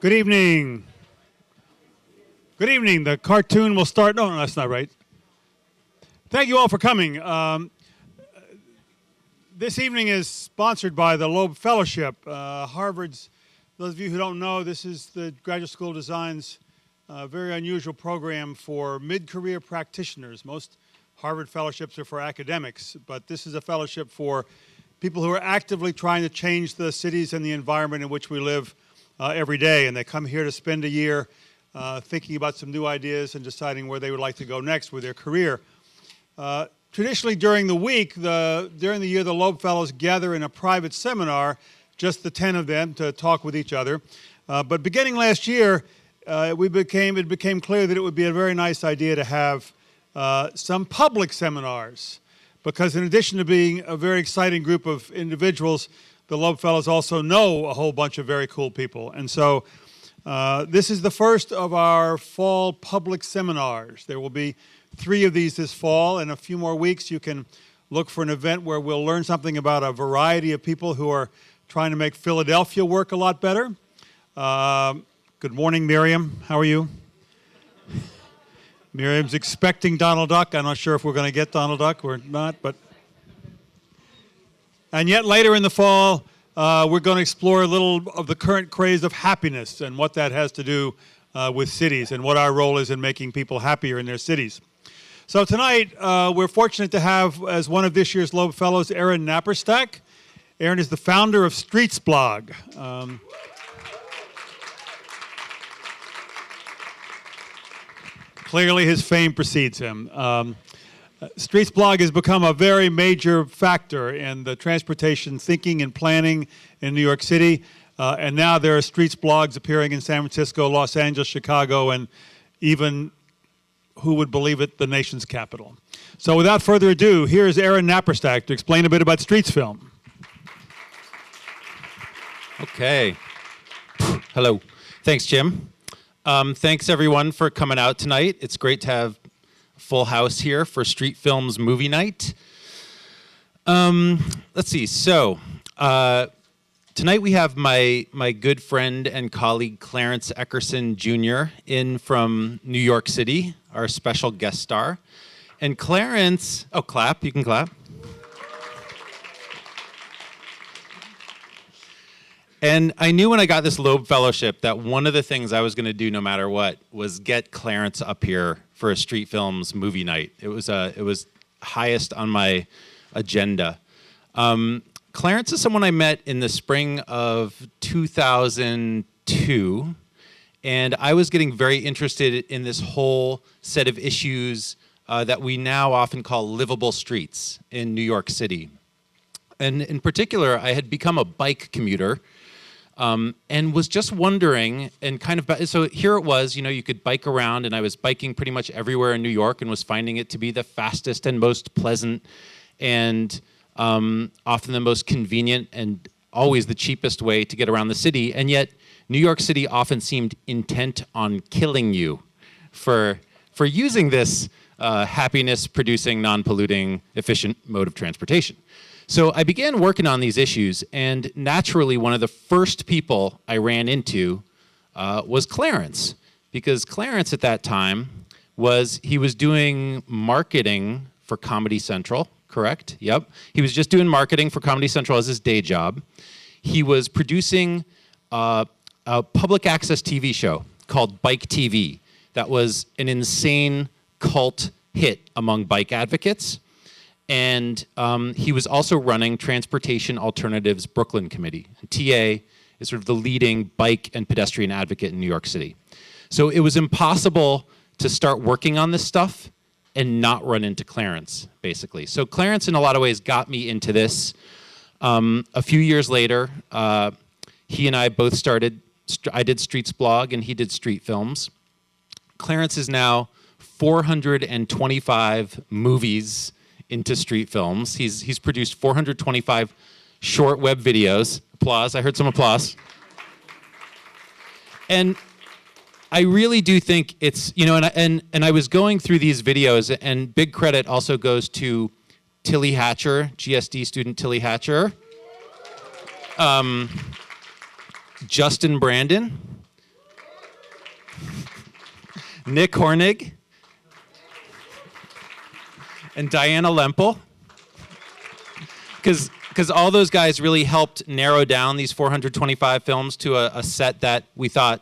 Good evening. Good evening. The cartoon will start. No, that's not right. Thank you all for coming. This evening is sponsored by the Loeb Fellowship. Harvard's, those of you who don't know, this is the Graduate School of Design's very unusual program for mid-career practitioners. Most Harvard fellowships are for academics, but this is a fellowship for people who are actively trying to change the cities and the environment in which we live every day. And they come here to spend a year thinking about some new ideas and deciding where they would like to go next with their career. Traditionally during the week, during the year, the Loeb Fellows gather in a private seminar, just the 10 of them, to talk with each other. But beginning last year, it became clear that it would be a very nice idea to have some public seminars, because in addition to being a very exciting group of individuals, the Loeb Fellows also know a whole bunch of very cool people. And so this is the first of our fall public seminars. There will be 3 of these this fall. In a few more weeks, you can look for an event where we'll learn something about a variety of people who are trying to make Philadelphia work a lot better. Good morning, Miriam. How are you? Miriam's expecting Donald Duck. I'm not sure if we're going to get Donald Duck or not, but... And yet later in the fall, we're going to explore a little of the current craze of happiness and what that has to do with cities and what our role is in making people happier in their cities. So tonight, we're fortunate to have, as one of this year's Loeb Fellows, Aaron Napperstack. Aaron is the founder of Streets Blog. Clearly, his fame precedes him. Streets Blog has become a very major factor in the transportation thinking and planning in New York City. And now there are Streets Blogs appearing in San Francisco, Los Angeles, Chicago, and even, who would believe it, the nation's capital. So without further ado, here's Aaron Napperstack to explain a bit about Streets Film. Okay. Hello. Thanks, Jim. Thanks, everyone, for coming out tonight. It's great to have full house here for Streetfilms movie night. Let's see. So tonight we have my good friend and colleague Clarence Eckerson Jr. in from New York City, our special guest star. And Clarence, oh, clap. You can clap. And I knew when I got this Loeb Fellowship that one of the things I was going to do no matter what was get Clarence up here for a Streetfilms movie night. It was highest on my agenda. Clarence is someone I met in the spring of 2002, and I was getting very interested in this whole set of issues that we now often call livable streets in New York City. And in particular, I had become a bike commuter. And was just wondering, and kind of, so here it was, you know, you could bike around, and I was biking pretty much everywhere in New York and was finding it to be the fastest and most pleasant and often the most convenient and always the cheapest way to get around the city. And yet, New York City often seemed intent on killing you for using this happiness-producing, non-polluting, efficient mode of transportation. So I began working on these issues, and naturally one of the first people I ran into was Clarence, because Clarence at that time was doing marketing for Comedy Central, correct? Yep. He was just doing marketing for Comedy Central as his day job. He was producing a public access TV show called Bike TV that was an insane cult hit among bike advocates. And he was also running Transportation Alternatives Brooklyn Committee. TA is sort of the leading bike and pedestrian advocate in New York City. So it was impossible to start working on this stuff and not run into Clarence, basically. So Clarence, in a lot of ways, got me into this. A few years later, he and I both started, I did Streets Blog and he did Streetfilms. Clarence is now 425 movies into Streetfilms. He's produced 425 short web videos. Applause. I heard some applause. And I really do think it's, you know, and I was going through these videos, and big credit also goes to Tilly Hatcher, GSD student Tilly Hatcher, Justin Brandon, Nick Hornig, and Diana Lempel. Because all those guys really helped narrow down these 425 films to a set that we thought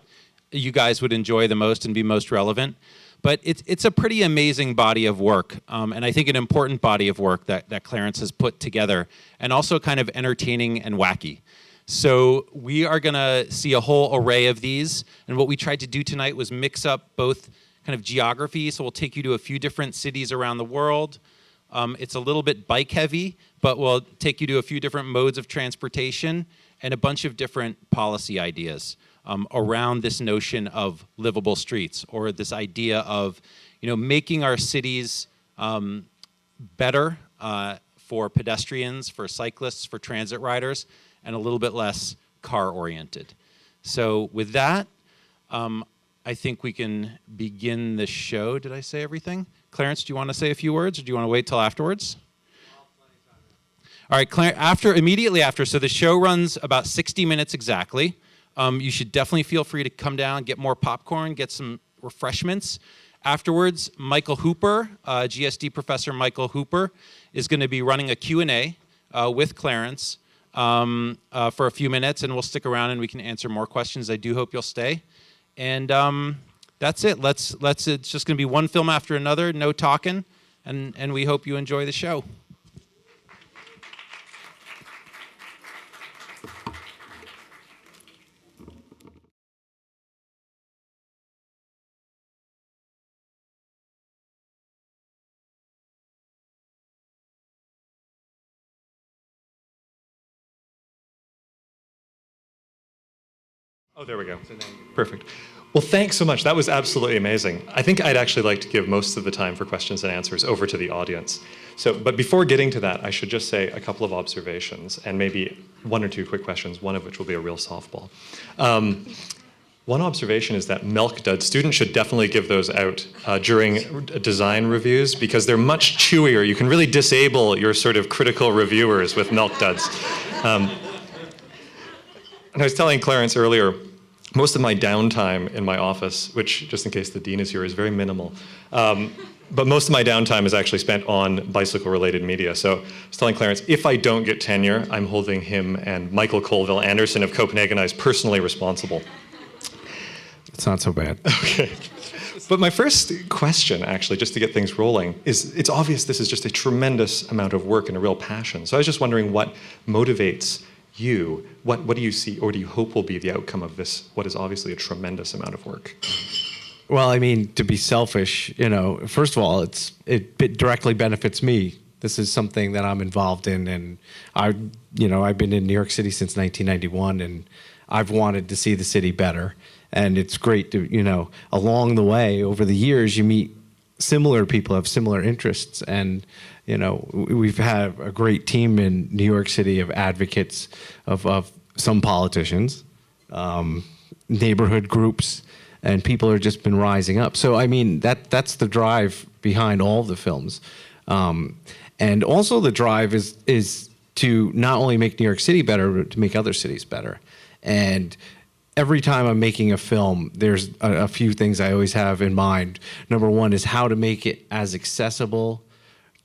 you guys would enjoy the most and be most relevant. But it's a pretty amazing body of work, and I think an important body of work that Clarence has put together, and also kind of entertaining and wacky. So we are going to see a whole array of these, and what we tried to do tonight was mix up both kind of geography, so we'll take you to a few different cities around the world. It's a little bit bike heavy, but we'll take you to a few different modes of transportation and a bunch of different policy ideas around this notion of livable streets, or this idea of, making our cities better for pedestrians, for cyclists, for transit riders, and a little bit less car-oriented. So with that, I think we can begin the show. Did I say everything? Clarence, do you want to say a few words, or do you want to wait till afterwards? All right, immediately after, so the show runs about 60 minutes exactly. You should definitely feel free to come down, get more popcorn, get some refreshments. Afterwards, Michael Hooper, GSD professor Michael Hooper, is going to be running a Q&A with Clarence for a few minutes, and we'll stick around and we can answer more questions. I do hope you'll stay. And that's it. It's just going to be one film after another, no talking, and we hope you enjoy the show. Oh, there we go. Perfect. Well, thanks so much. That was absolutely amazing. I think I'd actually like to give most of the time for questions and answers over to the audience. But before getting to that, I should just say a couple of observations and maybe one or two quick questions, one of which will be a real softball. One observation is that milk duds, students should definitely give those out during design reviews, because they're much chewier. You can really disable your sort of critical reviewers with milk duds. And I was telling Clarence earlier, most of my downtime in my office, which, just in case the dean is here, is very minimal. But most of my downtime is actually spent on bicycle-related media. So I was telling Clarence, if I don't get tenure, I'm holding him and Michael Colville-Anderson of Copenhagen personally responsible. It's not so bad. Okay. But my first question, actually, just to get things rolling, is it's obvious this is just a tremendous amount of work and a real passion. So I was just wondering what motivates you. What do you see, or do you hope will be the outcome of this, what is obviously a tremendous amount of work? Well, I mean, to be selfish, first of all, it directly benefits me. This is something that I'm involved in, and I've been in New York City since 1991, and I've wanted to see the city better. And it's great to, along the way, over the years, you meet similar people, have similar interests, and we've had a great team in New York City of advocates of some politicians, neighborhood groups, and people have just been rising up. So, I mean, that's the drive behind all of the films. And also the drive is to not only make New York City better, but to make other cities better. And every time I'm making a film, there's a few things I always have in mind. Number one is how to make it as accessible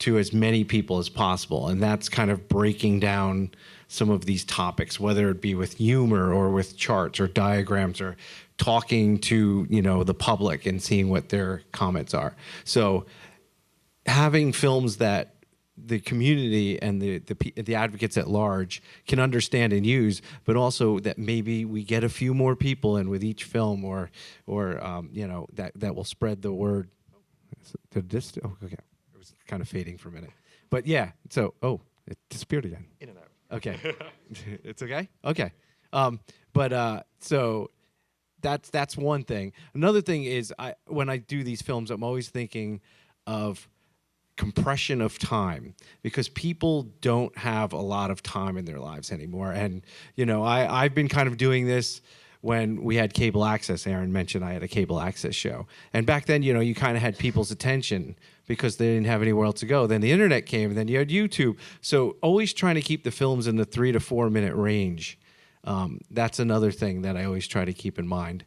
to as many people as possible. And that's kind of breaking down some of these topics, whether it be with humor or with charts or diagrams or talking to, the public and seeing what their comments are. So having films that the community and the advocates at large can understand and use, but also that maybe we get a few more people in with each film, or that will spread the word. Okay, it was kind of fading for a minute, but yeah. So it disappeared again. In and out. Okay, it's okay. Okay, so that's one thing. Another thing is when I do these films, I'm always thinking of compression of time, because people don't have a lot of time in their lives anymore. And I've been kind of doing this when we had cable access. Aaron mentioned I had a cable access show, and back then you kind of had people's attention because they didn't have anywhere else to go. Then the internet came, and then you had YouTube. So always trying to keep the films in the 3 to 4 minute range. That's another thing that I always try to keep in mind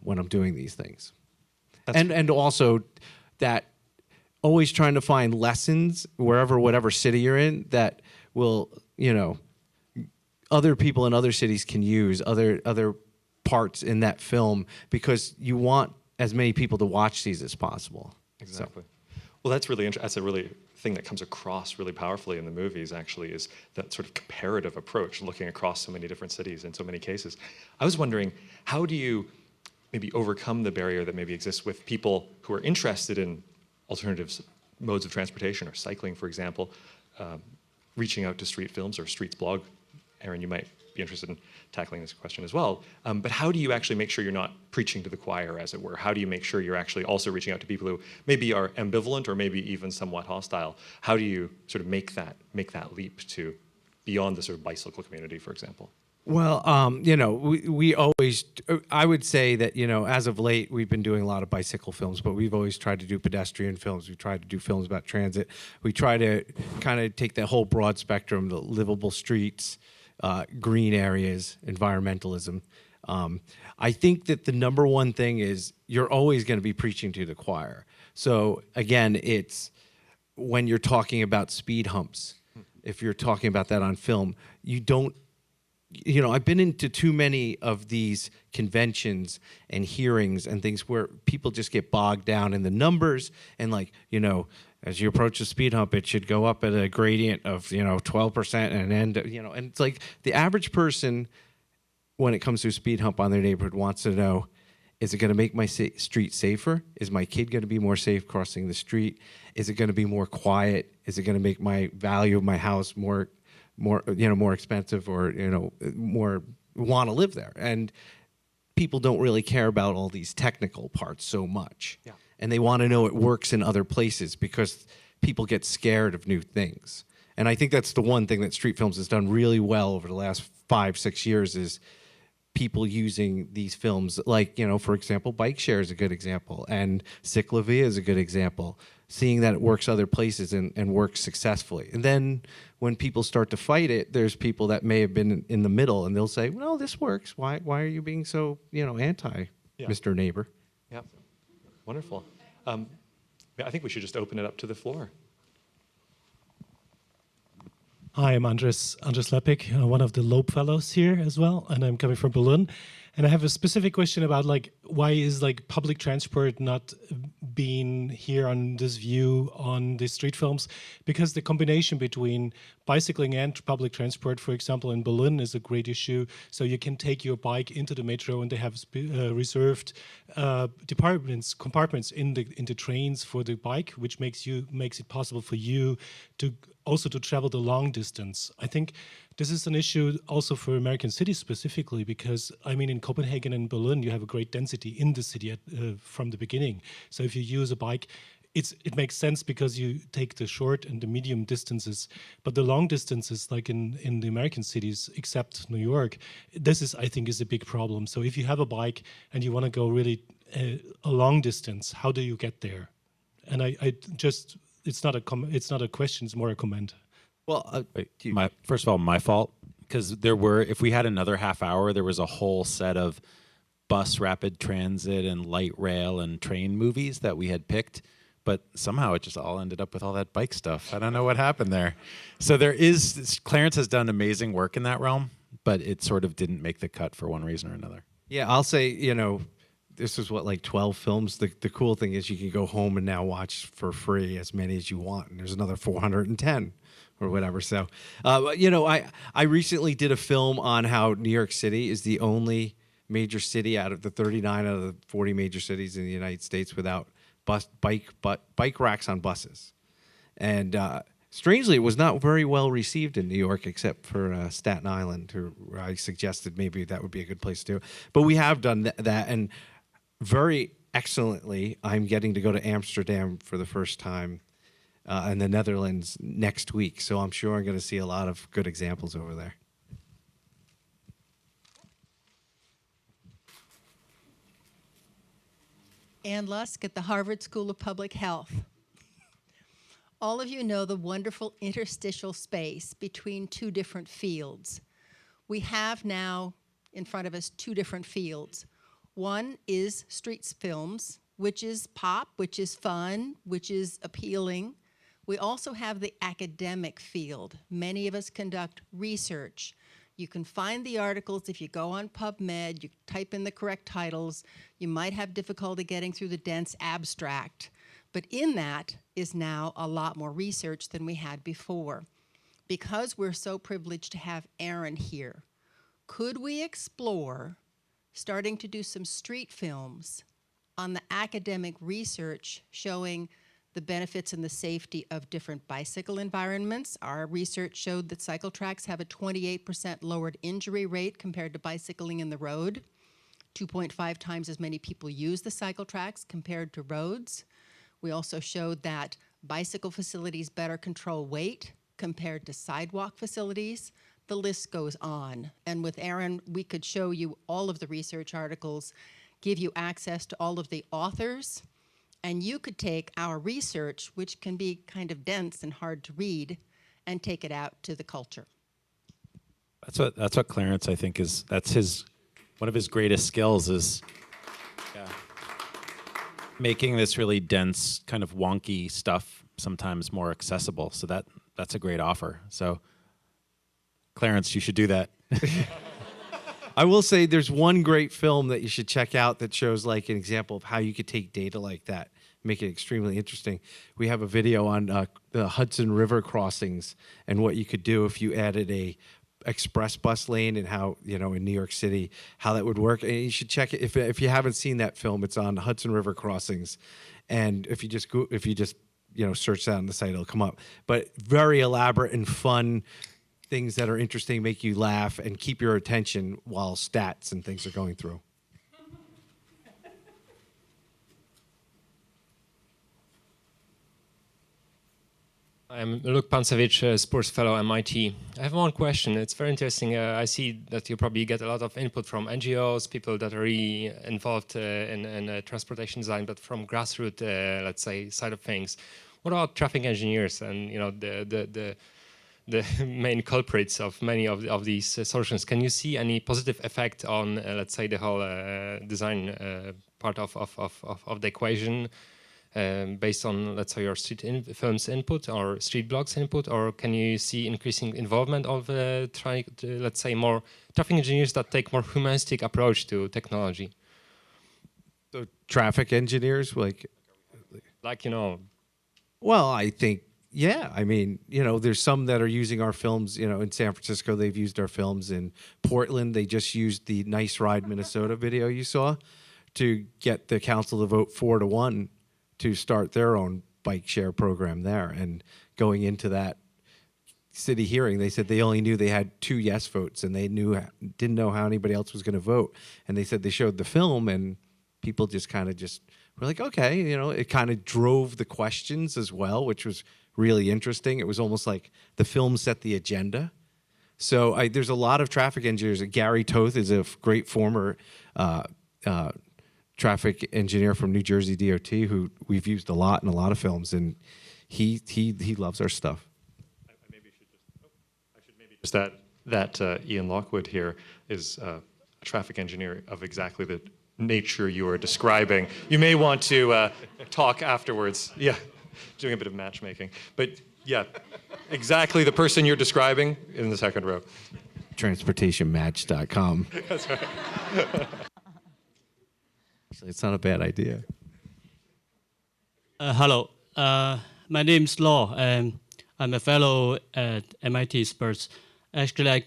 when I'm doing these things. and also that always trying to find lessons whatever city you're in that will, other people in other cities can use other parts in that film, because you want as many people to watch these as possible. Exactly. Well, that's really interesting. That's a really thing that comes across really powerfully in the movies, actually, is that sort of comparative approach, looking across so many different cities in so many cases. I was wondering, how do you maybe overcome the barrier that maybe exists with people who are interested in alternative modes of transportation, or cycling, for example, reaching out to Streetfilms or Street's blog? Aaron, you might be interested in tackling this question as well. But how do you actually make sure you're not preaching to the choir, as it were? How do you make sure you're actually also reaching out to people who maybe are ambivalent or maybe even somewhat hostile? How do you sort of make that leap to beyond the sort of bicycle community, for example? Well, we always, I would say that, as of late, we've been doing a lot of bicycle films, but we've always tried to do pedestrian films. We've tried to do films about transit. We try to kind of take that whole broad spectrum, the livable streets, green areas, environmentalism. I think that the number one thing is you're always going to be preaching to the choir. So again, it's when you're talking about speed humps, if you're talking about that on film, you don't, I've been into too many of these conventions and hearings and things where people just get bogged down in the numbers and as you approach the speed hump, it should go up at a gradient of, 12% and end, and it's like the average person, when it comes to a speed hump on their neighborhood, wants to know, is it going to make my street safer? Is my kid going to be more safe crossing the street? Is it going to be more quiet? Is it going to make my value of my house more expensive, or, more want to live there? And people don't really care about all these technical parts so much. Yeah. And they want to know it works in other places, because people get scared of new things. And I think that's the one thing that Streetfilms has done really well over the last 5-6 years, is people using these films, for example, bike share is a good example, and Ciclovia is a good example, seeing that it works other places and works successfully. And then when people start to fight it, there's people that may have been in the middle, and they'll say, well, this works. Why are you being so, anti, Mr. Neighbor? Yeah. Wonderful. I think we should just open it up to the floor. Hi, I'm Andres Lepik, one of the Loeb Fellows here as well, and I'm coming from Berlin. And I have a specific question about why is public transport not being here on this view on the street films? Because the combination between bicycling and public transport, for example, in Berlin is a great issue. So you can take your bike into the metro, and they have reserved compartments in the trains for the bike, which makes it possible for you to also to travel the long distance. I think this is an issue also for American cities specifically, because in Copenhagen and Berlin, you have a great density in the city from the beginning. So if you use a bike, it makes sense because you take the short and the medium distances, but the long distances, like in the American cities, except New York, I think is a big problem. So if you have a bike and you want to go really a long distance, how do you get there? And it's not a question, it's more a comment. Well, first of all, my fault, because if we had another half hour, there was a whole set of bus, rapid transit, and light rail and train movies that we had picked, but somehow it just all ended up with all that bike stuff. I don't know what happened there. So Clarence has done amazing work in that realm, but it sort of didn't make the cut for one reason or another. Yeah, I'll say, this is 12 films. The cool thing is you can go home and now watch for free as many as you want, and there's another 410 or whatever. So, I recently did a film on how New York City is the only major city out of the 39 out of the 40 major cities in the United States without bike racks on buses. And strangely, it was not very well received in New York, except for Staten Island, where I suggested maybe that would be a good place to do it. But we have done that, and very excellently, I'm getting to go to Amsterdam for the first time in the Netherlands next week. So I'm sure I'm going to see a lot of good examples over there. Ann Lusk at the Harvard School of Public Health. All of you know the wonderful interstitial space between two different fields. We have now in front of us two different fields. One is street films, which is pop, which is fun, which is appealing. We also have the academic field. Many of us conduct research. You can find the articles if you go on PubMed, you type in the correct titles. You might have difficulty getting through the dense abstract. But in that is now a lot more research than we had before. Because we're so privileged to have Aaron here, could we explore starting to do some street films on the academic research showing the benefits and the safety of different bicycle environments? Our research showed that cycle tracks have a 28% lowered injury rate compared to bicycling in the road. 2.5 times as many people use the cycle tracks compared to roads. We also showed that bicycle facilities better control weight compared to sidewalk facilities. The list goes on. And with Aaron, we could show you all of the research articles, give you access to all of the authors, and you could take our research, which can be kind of dense and hard to read, and take it out to the culture. That's what Clarence, I think, that's one of his greatest skills is making this really dense, kind of wonky stuff sometimes more accessible. So that's a great offer. So Clarence, you should do that. I will say there's one great film that you should check out that shows like an example of how you could take data like that, make it extremely interesting. We have a video on the Hudson River crossings and what you could do if you added a express bus lane and how, in New York City, how that would work. And you should check it. If you haven't seen that film, it's on Hudson River crossings. And if you just search that on the site, it'll come up. But very elaborate and fun things that are interesting, make you laugh and keep your attention while stats and things are going through. I'm Luke Pancevich, sports fellow MIT. I have one question. It's very interesting. I see that you probably get a lot of input from NGOs, people that are really involved in transportation design, but from grassroots, let's say, side of things. What about traffic engineers and the main culprits of many of these solutions? Can you see any positive effect on, let's say, the whole design part of the equation based on, let's say, your films input or street blogs input? Or can you see increasing involvement of, let's say, more traffic engineers that take more humanistic approach to technology? So traffic engineers, Well, I think, yeah. I mean, there's some that are using our films, in San Francisco, they've used our films. In Portland, they just used the Nice Ride Minnesota video you saw to get the council to vote 4-1 to start their own bike share program there. And going into that city hearing, they said they only knew they had 2 yes votes and they didn't know how anybody else was going to vote. And they said they showed the film and people just kind of were like, okay, it kind of drove the questions as well, which was really interesting. It was almost like the film set the agenda. So there's a lot of traffic engineers. Gary Toth is a great former traffic engineer from New Jersey DOT who we've used a lot in a lot of films, and he loves our stuff. I should maybe just add that Ian Lockwood here is a traffic engineer of exactly the nature you are describing. You may want to talk afterwards. Yeah. Doing a bit of matchmaking. But yeah, exactly the person you're describing in the second row. Transportationmatch.com. That's right. Actually, it's not a bad idea. Hello, my name is Law, and I'm a fellow at MIT Spurs. Actually, I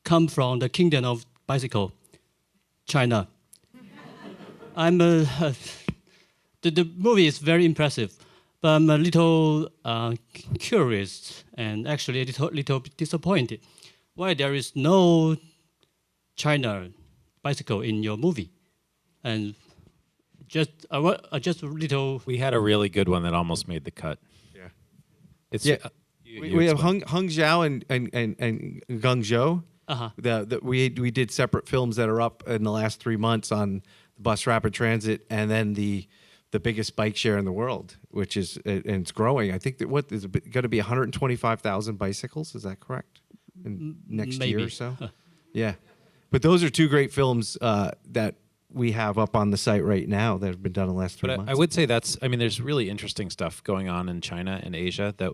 come from the kingdom of bicycle, China. The movie is very impressive, but I'm a little curious and actually a little bit disappointed. Why there is no China bicycle in your movie? And just a little. We had a really good one that almost made the cut. Yeah. It's We have Hung Zhao and Gung Zhou. We did separate films that are up in the last 3 months on the bus rapid transit, and then the biggest bike share in the world, which is, and it's growing. I think that going to be 125,000 bicycles. Is that correct? Next Maybe. year or so. Yeah, but those are 2 great films that we have up on the site right now that have been done in the last 3 But months. I would say there's really interesting stuff going on in China and Asia that,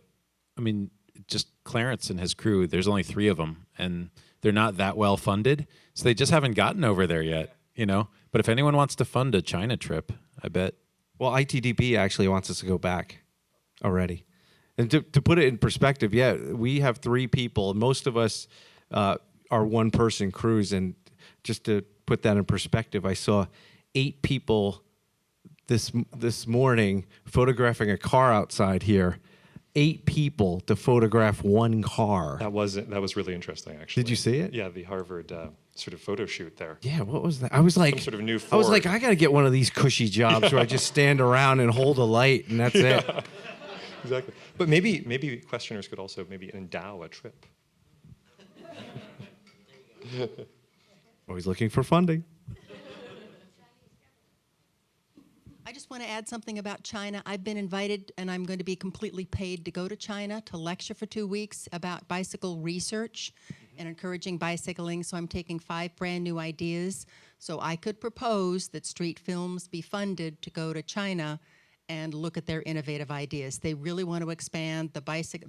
just Clarence and his crew, there's only 3 of them, and they're not that well funded, so they just haven't gotten over there yet, But if anyone wants to fund a China trip, I bet. Well, ITDP actually wants us to go back already. And to put it in perspective, yeah, we have 3 people. Most of us are one-person crews, and just to put that in perspective, I saw 8 people this morning photographing a car outside here. 8 people to photograph 1 car. That was really interesting, actually. Did you see it? Yeah, the Harvard sort of photo shoot there. Yeah, what was that? I was like, Some sort of new I was like, Ford. I got to get one of these cushy jobs where I just stand around and hold a light, and that's it. Exactly. But maybe questioners could also maybe endow a trip. Always looking for funding. I just want to add something about China. I've been invited, and I'm going to be completely paid to go to China to lecture for 2 weeks about bicycle research and encouraging bicycling. So I'm taking 5 brand new ideas. So I could propose that Streetfilms be funded to go to China and look at their innovative ideas. They really want to expand the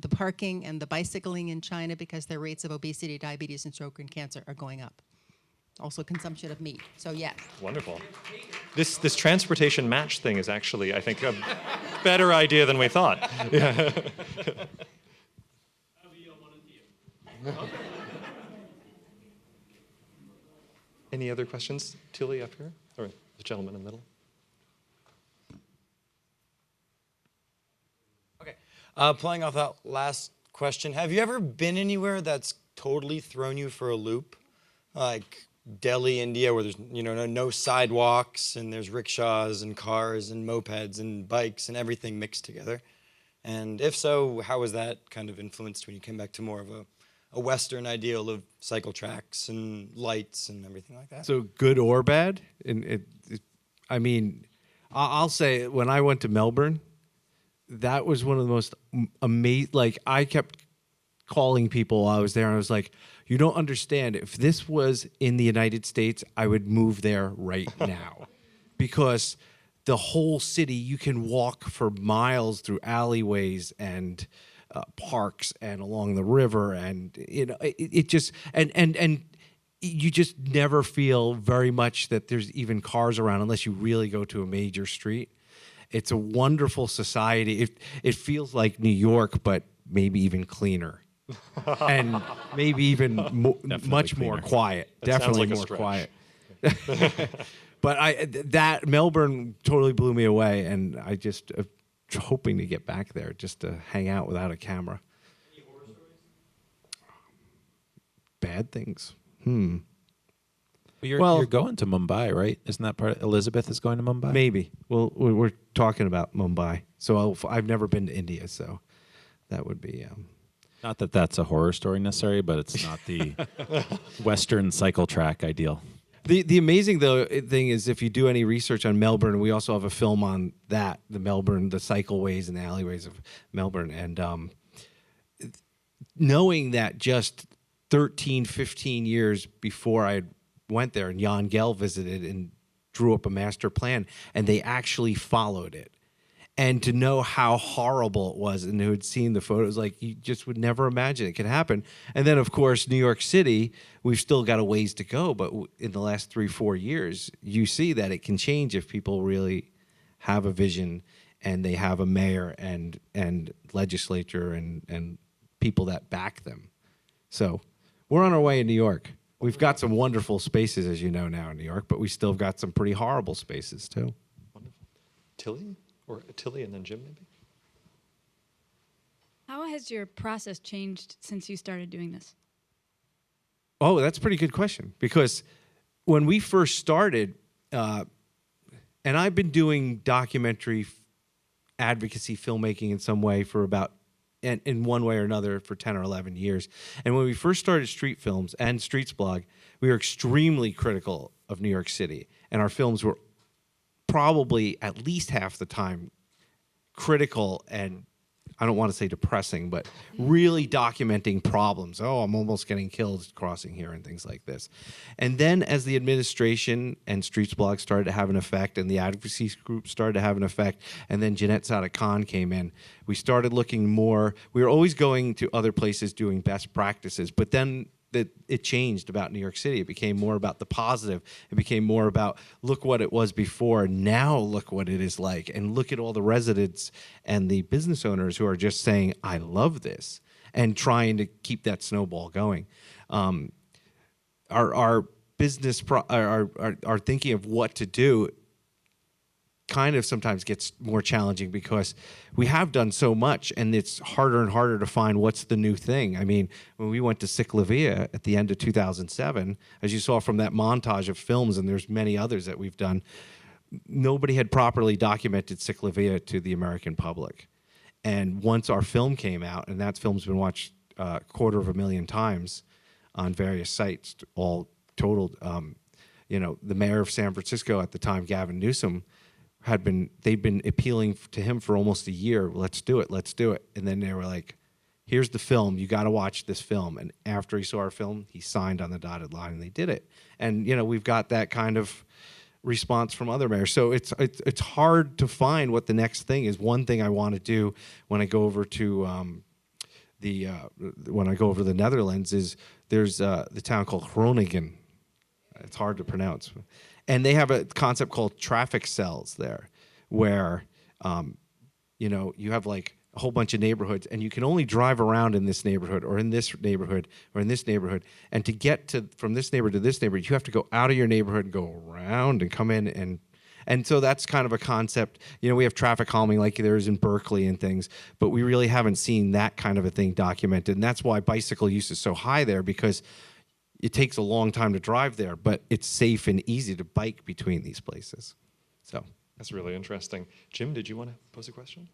parking and the bicycling in China because their rates of obesity, diabetes, and stroke and cancer are going up. Also consumption of meat. So yes. Wonderful. This transportation match thing is actually, I think, a better idea than we thought. Yeah. Any other questions? Tilly up here? Or the gentleman in the middle? Okay. Playing off that last question, have you ever been anywhere that's totally thrown you for a loop? Like Delhi, India, where there's no sidewalks and there's rickshaws and cars and mopeds and bikes and everything mixed together. And if so, how was that kind of influenced when you came back to more of a Western ideal of cycle tracks and lights and everything like that? So good or bad? I'll say when I went to Melbourne, that was one of the most amazing. Like I kept calling people while I was there, and I was like, you don't understand. If this was in the United States, I would move there right now. Because the whole city, you can walk for miles through alleyways and parks and along the river. And, it just, and you just never feel very much that there's even cars around unless you really go to a major street. It's a wonderful society. It feels like New York, but maybe even cleaner. And maybe even much cleaner. more quiet. That sounds Definitely like a more stretch. quiet. But that Melbourne totally blew me away, and I just hoping to get back there just to hang out without a camera. Any horror stories? Bad things. But you're going to Mumbai, right? Isn't that part? Elizabeth is going to Mumbai. Maybe. Well, we're talking about Mumbai, so I've never been to India, so that would be. Not that that's a horror story necessarily, but it's not the Western cycle track ideal. The amazing thing is if you do any research on Melbourne, we also have a film on that, the cycleways and the alleyways of Melbourne. And knowing that just 13, 15 years before I went there, and Jan Gehl visited and drew up a master plan, and they actually followed it. And to know how horrible it was, and who had seen the photos, like you just would never imagine it could happen. And then, of course, New York City, we've still got a ways to go. But in the last 3-4 years, you see that it can change if people really have a vision and they have a mayor and legislature and people that back them. So we're on our way in New York. We've got some wonderful spaces, as you know, now in New York, but we still got some pretty horrible spaces, too. Wonderful. Tilly? Or Tilly and then Jim, maybe? How has your process changed since you started doing this? Oh, that's a pretty good question. Because when we first started, and I've been doing documentary advocacy filmmaking in some way for about, in one way or another, for 10 or 11 years. And when we first started Streetfilms and Streets Blog, we were extremely critical of New York City. And our films were probably at least half the time critical and I don't want to say depressing, but really documenting problems. Oh, I'm almost getting killed crossing here and things like this. And then as the administration and Streets Blog started to have an effect and the advocacy group started to have an effect, and then Jeanette Sada-Khan came in, we started looking more. We were always going to other places doing best practices, but then it changed about New York City. It became more about the positive. It became more about, look what it was before, now look what it is like, and look at all the residents and the business owners who are just saying, I love this, and trying to keep that snowball going. Our business, our thinking of what to do kind of sometimes gets more challenging because we have done so much and it's harder and harder to find what's the new thing. I mean, when we went to Ciclovia at the end of 2007, as you saw from that montage of films, and there's many others that we've done, nobody had properly documented Ciclovia to the American public. And once our film came out, and that film's been watched 250,000 times on various sites, all totaled, you know, the mayor of San Francisco at the time, Gavin Newsom, they'd been appealing to him for almost a year. Let's do it. And then they were like, here's the film. You got to watch this film. And after he saw our film, he signed on the dotted line, and they did it. And, you know, we've got that kind of response from other mayors. So it's hard to find what the next thing is. One thing I want to do when I go over to the Netherlands is there's the town called Groningen. It's hard to pronounce. And they have a concept called traffic cells there, where, you know, you have like a whole bunch of neighborhoods, and you can only drive around in this neighborhood or in this neighborhood or in this neighborhood. And to get from this neighborhood to this neighborhood, you have to go out of your neighborhood and go around and come in. And so that's kind of a concept. You know, we have traffic calming like there is in Berkeley and things, but we really haven't seen that kind of a thing documented. And that's why bicycle use is so high there, because it takes a long time to drive there, but it's safe and easy to bike between these places. So that's really interesting. Jim, did you want to pose a question?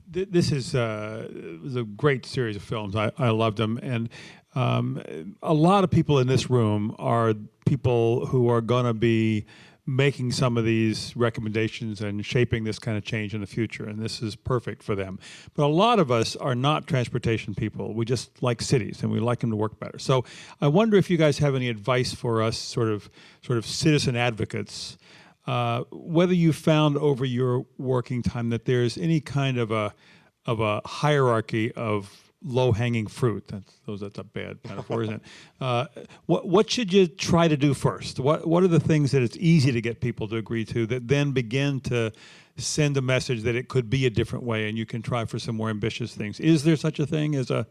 This is was a great series of films. I loved them, and a lot of people in this room are people who are going to be making some of these recommendations and shaping this kind of change in the future, and this is perfect for them. But a lot of us are not transportation people. We just like cities, and we like them to work better. So I wonder if you guys have any advice for us, sort of citizen advocates, whether you found over your working time that there's any kind of a hierarchy of low-hanging fruit. That's a bad metaphor, isn't it? What should you try to do first? What are the things that it's easy to get people to agree to that then begin to send a message that it could be a different way, and you can try for some more ambitious things? Is there such a thing as a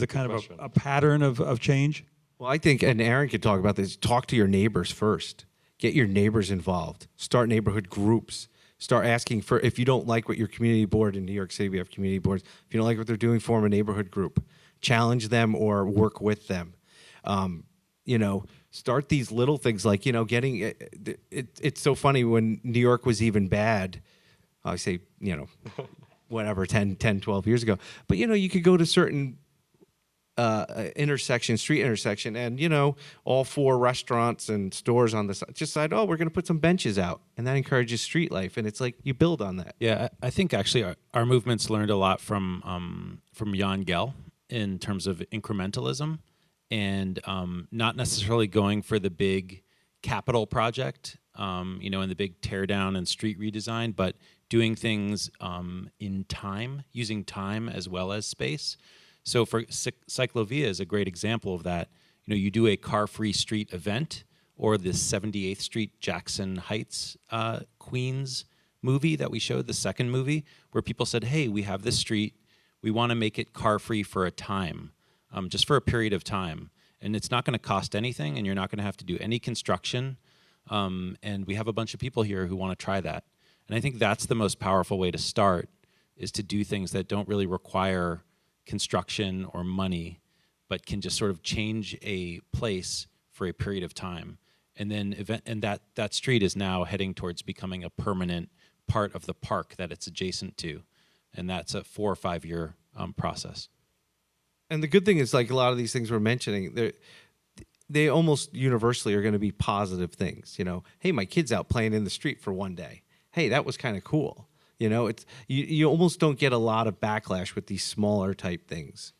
kind of a pattern of change? Well, I think, and Aaron could talk about this, talk to your neighbors first. Get your neighbors involved. Start neighborhood groups. Start asking for, if you don't like what your community board in New York City, we have community boards. If you don't like what they're doing, form a neighborhood group. Challenge them or work with them. You know, start these little things like, you know, getting, it's so funny when New York was even bad, I say, you know, whatever, 10, 12 years ago. But, you know, you could go to certain street intersection, and, you know, all 4 restaurants and stores on the side just decide, oh, we're going to put some benches out, and that encourages street life, and it's like you build on that. Yeah, I think actually our movement's learned a lot from Jan Gehl in terms of incrementalism, and not necessarily going for the big capital project, you know, and the big tear down and street redesign, but doing things in time, using time as well as space. So for Ciclovia is a great example of that. You know, you do a car-free street event, or the 78th Street Jackson Heights Queens movie that we showed, the second movie, where people said, hey, we have this street, we want to make it car-free for a time, just for a period of time. And it's not going to cost anything, and you're not going to have to do any construction. And we have a bunch of people here who want to try that. And I think that's the most powerful way to start, is to do things that don't really require construction or money, but can just sort of change a place for a period of time. And then that street is now heading towards becoming a permanent part of the park that it's adjacent to. And that's a 4 or 5 year process. And the good thing is, like a lot of these things we're mentioning, they almost universally are going to be positive things. You know, hey, my kid's out playing in the street for one day. Hey, that was kind of cool. You know, it's you almost don't get a lot of backlash with these smaller type things.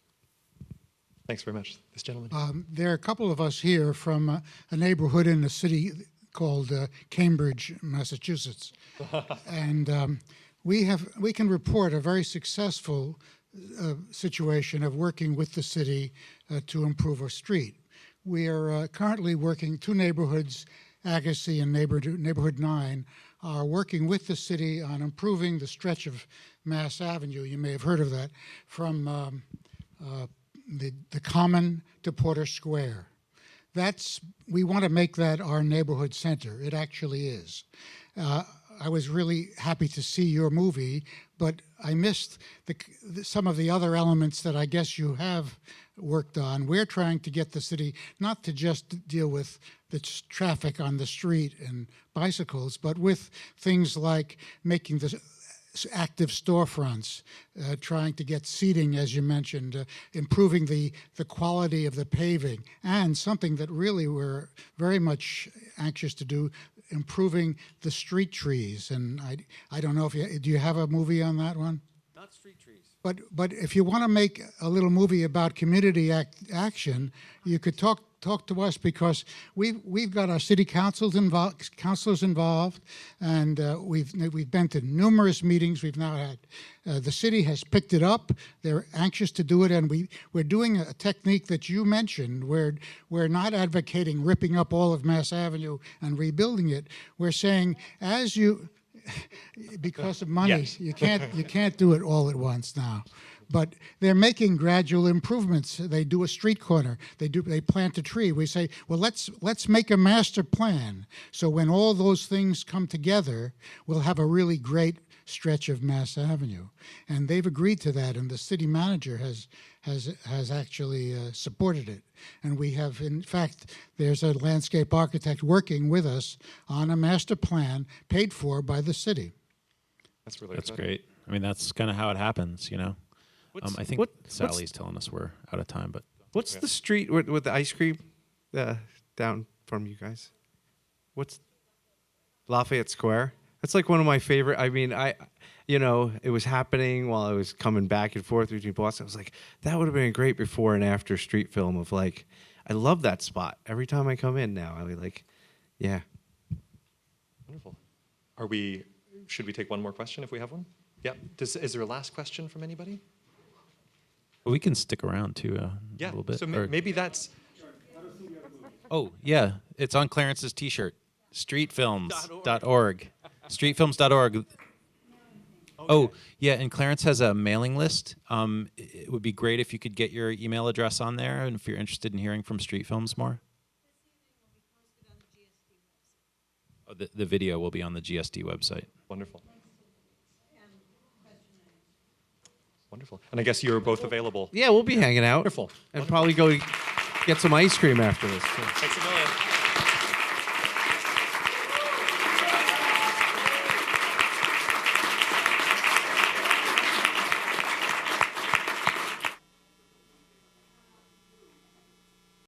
Thanks very much. This gentleman. There are a couple of us here from a neighborhood in a city called Cambridge, Massachusetts, and we can report a very successful situation of working with the city to improve a street. We are currently working 2 neighborhoods, Agassiz and Neighborhood 9, are working with the city on improving the stretch of Mass Avenue. You may have heard of that, from the Common to Porter Square. We want to make that our neighborhood center. It actually is. I was really happy to see your movie, but I missed some of the other elements that I guess you have worked on. We're trying to get the city not to just deal with the traffic on the street and bicycles, but with things like making the active storefronts, trying to get seating, as you mentioned, improving the quality of the paving, and something that really we're very much anxious to do, improving the street trees. And I don't know if do you have a movie on that one? Not street trees. But if you want to make a little movie about community action, you could talk to us, because we've got our city councilors involved, and we've been to numerous meetings. We've now had the city has picked it up. They're anxious to do it, and we're doing a technique that you mentioned, where we're not advocating ripping up all of Mass Avenue and rebuilding it. We're saying, because of money, yes. you can't do it all at once now. But they're making gradual improvements. They do a street corner. They plant a tree. We say, well, let's make a master plan. So when all those things come together, we'll have a really great stretch of Mass Avenue. And they've agreed to that, and the city manager has actually supported it. And we have, in fact, there's a landscape architect working with us on a master plan paid for by the city. That's really That's exciting. great. I mean, that's kind of how it happens, you know. I think Sally's telling us we're out of time, but What's the street with the ice cream down from you guys? What's Lafayette Square? That's like one of my favorite. I mean, it was happening while I was coming back and forth between Boston. I was like, that would have been a great before and after street film of like, I love that spot. Every time I come in now, I'll be like, yeah. Wonderful. Should we take one more question if we have one? Yeah. Is there a last question from anybody? we can stick around too a little bit. So maybe that's. Oh, yeah. It's on Clarence's T-shirt. Streetfilms.org. Streetfilms.org. Oh, yeah, and Clarence has a mailing list. It would be great if you could get your email address on there, and if you're interested in hearing from Street Films more. Oh, the video will be on the GSD website. Wonderful. Wonderful. And I guess you're both available. Yeah, we'll be hanging out. Wonderful. And probably go get some ice cream after this, too. Thanks a million.